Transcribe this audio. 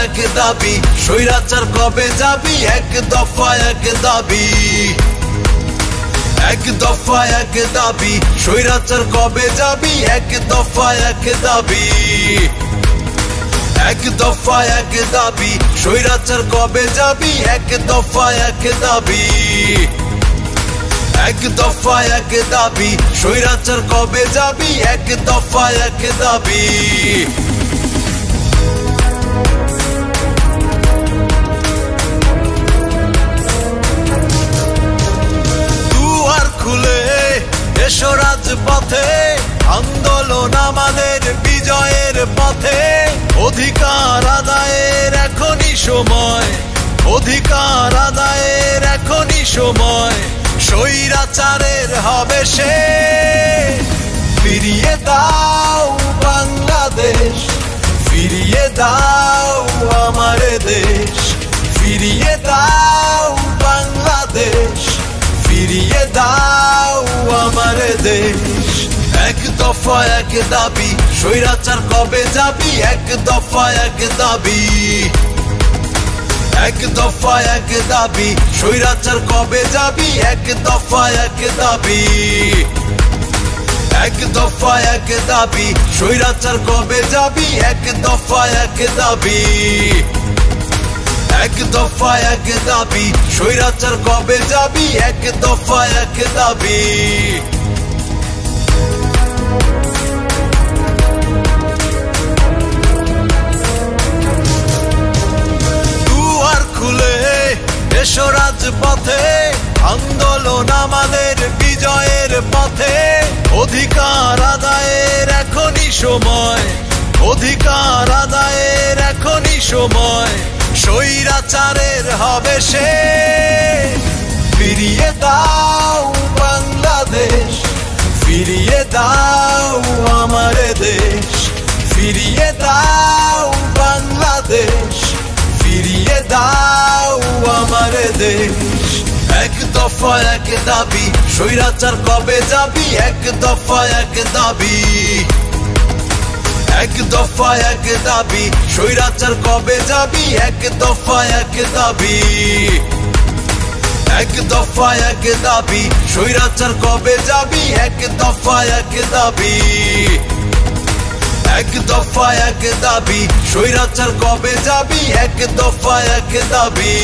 এক দাবি, স্বৈরাচার কবে যাবি, এক দফা এক দাবি। এক দফা এক দাবি, স্বৈরাচার কবে যাবি, এক দফা এক দাবি। এক দফা এক দাবি, স্বৈরাচার কবে যাবি, এক দফা এক দাবি। এক দফা এক দাবি, স্বৈরাচার কবে যাবি, এক দফা এক দাবি। দুয়ার খুলে এসো রাজপথে, আন্দোলন আমাদের বিজয়ের পথে। অধিকার আদায়ের এখনই সময়, অধিকার আদায়ের এখনই সময়। স্বৈরাচারের হবে শেষ, ফিরিয়ে দাও বাংলাদেশ, ফিরিয়ে দাও আমার দেশ। ফিরিয়ে দাও বাংলাদেশ, ফিরিয়ে দাও আমার দেশ। এক দফা এক দাবি, স্বৈরাচার কবে যাবি, এক দফা এক দাবি। এক দফা এক দাবি, স্বৈরাচার কবে যাবি, এক দফা এক দাবি। এক দফা এক দাবি, স্বৈরাচার কবে যাবি, এক দফা এক দাবি। এক দফা এক দাবি, স্বৈরাচার কবে যাবি, এক দফা এক দাবি। দুয়ার খুলে এসো রাজপথে, আন্দোলন আমাদের বিজয়ের পথে। অধিকার আদায়ের এখনই সময়, অধিকার আদায়ের এখনই সময়। স্বৈরাচারের হবে শেষ, ফিরিয়ে দাও বাংলাদেশ, ফিরিয়ে দাও আমার দেশ। ফিরিয়ে দাও বাংলাদেশ, ফিরিয়ে দাও আমার দেশ। এক দফা এক দাবি, স্বৈরাচার কবে যাবি, এক দফা এক দাবি। এক দফা এক দাবি, স্বৈরাচার কবে যাবি, এক দফা এক দাবি। এক দফা এক দাবি, স্বৈরাচার কবে যাবি, এক দফা এক দাবি। এক দফা এক দাবি, স্বৈরাচার কবে যাবি, এক দফা এক দাবি।